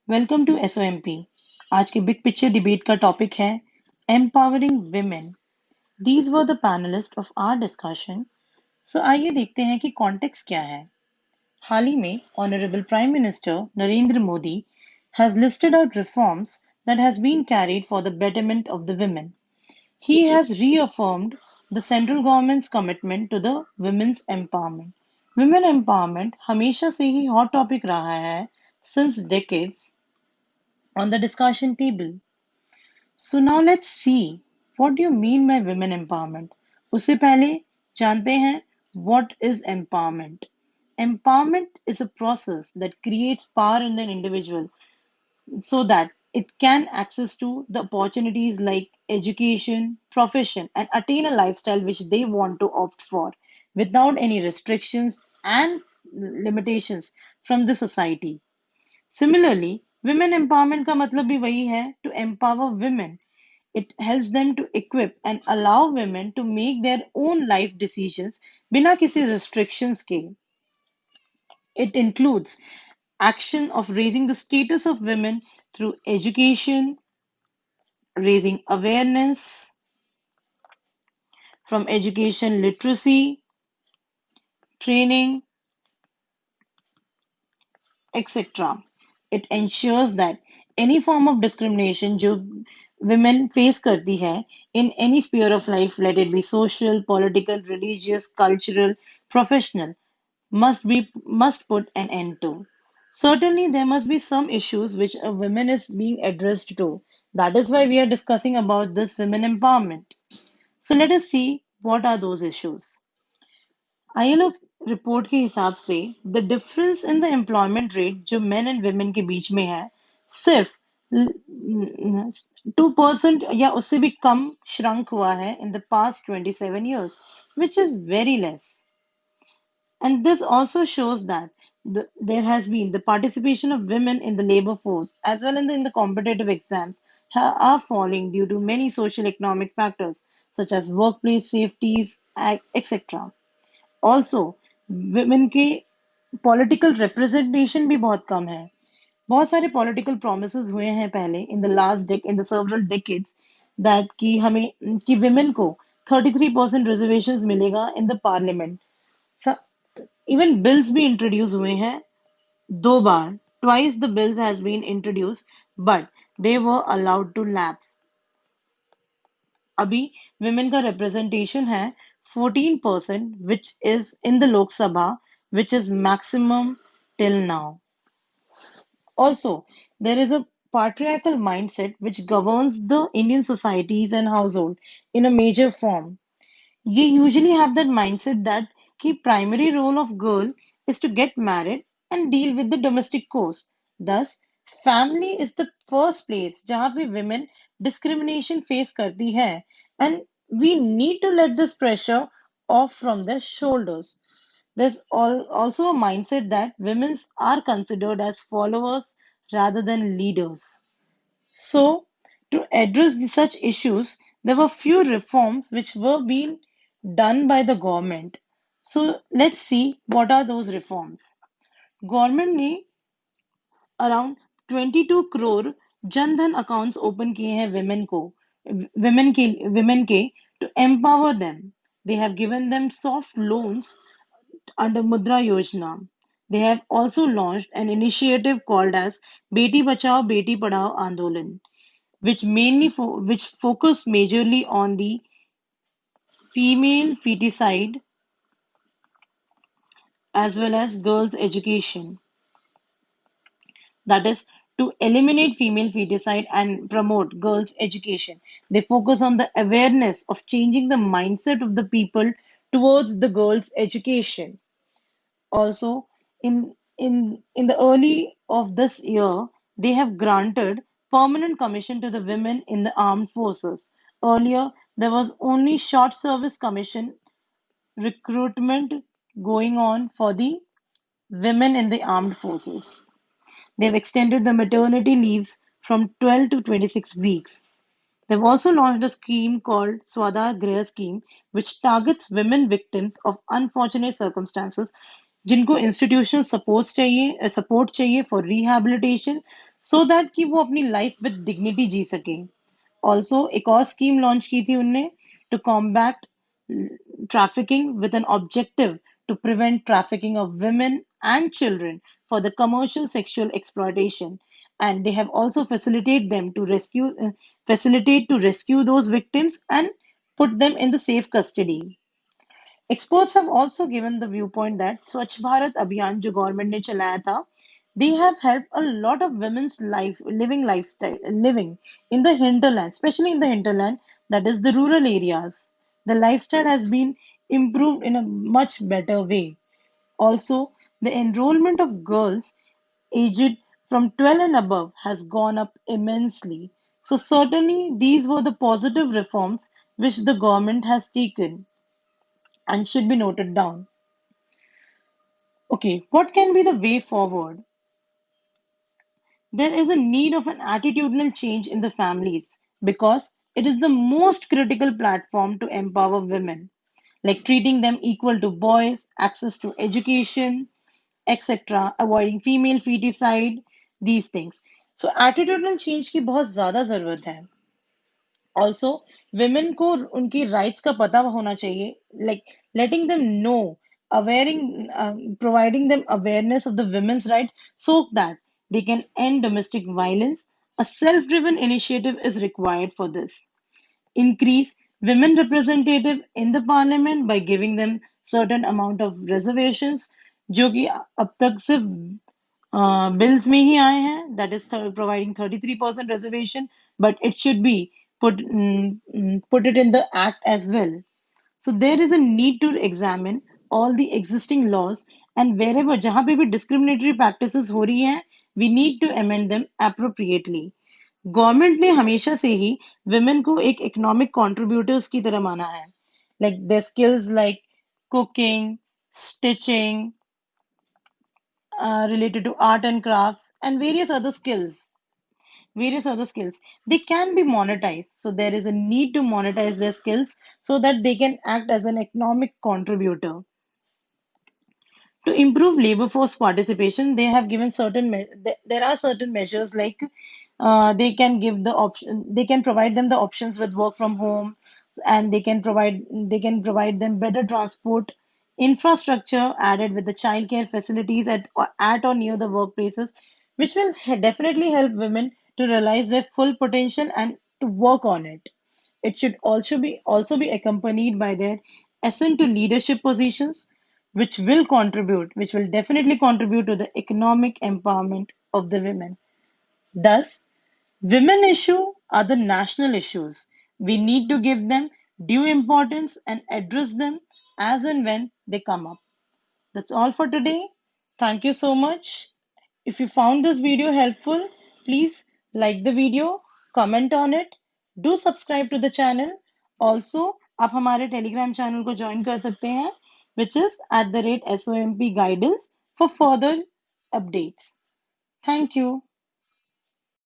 Welcome to SOMP. आज के big picture debate का टॉपिक है empowering women. These were the panelist of our discussion. So आइए देखते हैं कि कॉन्टेक्स्ट क्या है। हाल ही में honourable prime minister Narendra Modi has listed out reforms that has been carried for the betterment of the women. He has reaffirmed the central government's commitment to the women's empowerment. Women empowerment हमेशा से ही hot topic रहा है since decades on the discussion table. So now let's see what do you mean by women empowerment. उससे पहले जानते हैं what is empowerment. Empowerment is a process that creates power in an individual so that it can access to the opportunities like education, profession, and attain a lifestyle which they want to opt for without any restrictions and limitations from the society. Similarly, women empowerment का मतलब भी वही है to empower women. It helps them to equip and allow women to make their own life decisions बिना किसी restrictions के. It includes action of raising the status of women through education, raising awareness from education literacy, training, etc. It ensures that any form of discrimination जो women face करती है in any sphere of life, let it be social, political, religious, cultural, professional, must put an end to. Certainly, there must be some issues which a woman is being addressed to. That is why we are discussing about this women empowerment. So let us see what are those issues. ILO report के हिसाब से the difference in the employment rate जो main and women के बीच में है सिर्फ 2% या उससे भी कम श्रंक हुआ है in the past 27 years, which is very less. And this also shows that there has been the participation of women in the labor force as well in the competitive exams are falling due to many social economic factors such as workplace safeties, etc. Also women के political representation भी बहुत कम है. बहुत सारे political promise हुए हैं पहले in the several decades that कि हमें कि विमेन को 33% रिजर्वेशन मिलेगा in the parliament. Even bills भी इंट्रोड्यूस हुए हैं दो बार. Twice the bills has been introduce but they were allowed to lapse. अभी women का representation है 14%, which is in the Lok Sabha, which is maximum till now. Also, there is a patriarchal mindset which governs the Indian societies and household in a major form. You usually have that mindset that the primary role of girl is to get married and deal with the domestic chores. Thus, family is the first place जहाँ पे women discrimination face करती है, and we need to let this pressure off from their shoulders. There's also a mindset that women are considered as followers rather than leaders. So, to address such issues, there were few reforms which were being done by the government. So, let's see what are those reforms. Government ने around 22 crore Jan Dhan accounts open किए हैं women के to empower them. They have given them soft loans under Mudra Yojana. They have also launched an initiative called as Beti Bachao Beti Padhao Andolan, which focus majorly on the female feticide as well as girls' education. That is to eliminate female feticide and promote girls' education. They focus on the awareness of changing the mindset of the people towards the girls' education. Also, in the early of this year, they have granted permanent commission to the women in the armed forces. Earlier, there was only short service commission recruitment going on for the women in the armed forces. They've extended the maternity leaves from 12 to 26 weeks. They've also launched a scheme called Swadha Griha Scheme, which targets women victims of unfortunate circumstances जिनको institutional support चाहिए for rehabilitation so that कि वो अपनी life with dignity जी सके। Also एक और scheme launch की थी उनने to combat trafficking with an objective to prevent trafficking of women and children for the commercial sexual exploitation. And they have also facilitate to rescue those victims and put them in the safe custody. Experts have also given the viewpoint that Swachh Bharat Abhiyan जो government ने चलाया था, they have helped a lot of women's living in the hinterland, especially in the hinterland, that is the rural areas. The lifestyle has been improved in a much better way. Also, the enrollment of girls aged from 12 and above has gone up immensely. So certainly these were the positive reforms which the government has taken and should be noted down. Okay, what can be the way forward? There is a need of an attitudinal change in the families because it is the most critical platform to empower women, like treating them equal to boys, access to education, etc., avoiding female feticide, these things. So attitudinal change की बहुत ज़्यादा ज़रूरत है. Also, women को उनकी rights का पता होना चाहिए, like letting them know, providing them awareness of the women's right so that they can end domestic violence. A self-driven initiative is required for this. Increase women representative in the parliament by giving them certain amount of reservations जो कि अब तक सिर्फ bills में ही आए हैं, that is providing 33% reservation, but it should be put it in the act as well. So there is a need to examine all the existing laws and wherever जहाँ पे भी discriminatory practices हो रही हैं, we need to amend them appropriately. Government ने हमेशा से ही women को एक economic contributors की तरह माना है, like their skills like cooking, stitching, related to art and crafts, and various other skills, they can be monetized. So there is a need to monetize their skills so that they can act as an economic contributor. To improve labor force participation, they have given there are certain measures like they can provide them the options with work from home, and they can provide them better transport infrastructure added with the childcare facilities at or near the workplaces, which will definitely help women to realize their full potential and to work on it. It should also be accompanied by their ascent to leadership positions, which will definitely contribute to the economic empowerment of the women. Thus, women issue are the national issues. We need to give them due importance and address them as and when they come up. That's all for today. Thank you so much. If you found this video helpful, please like the video, comment on it, do subscribe to the channel. Also, आप हमारे Telegram channel को join कर सकते हैं, which is @SOMP Guidance for further updates. Thank you.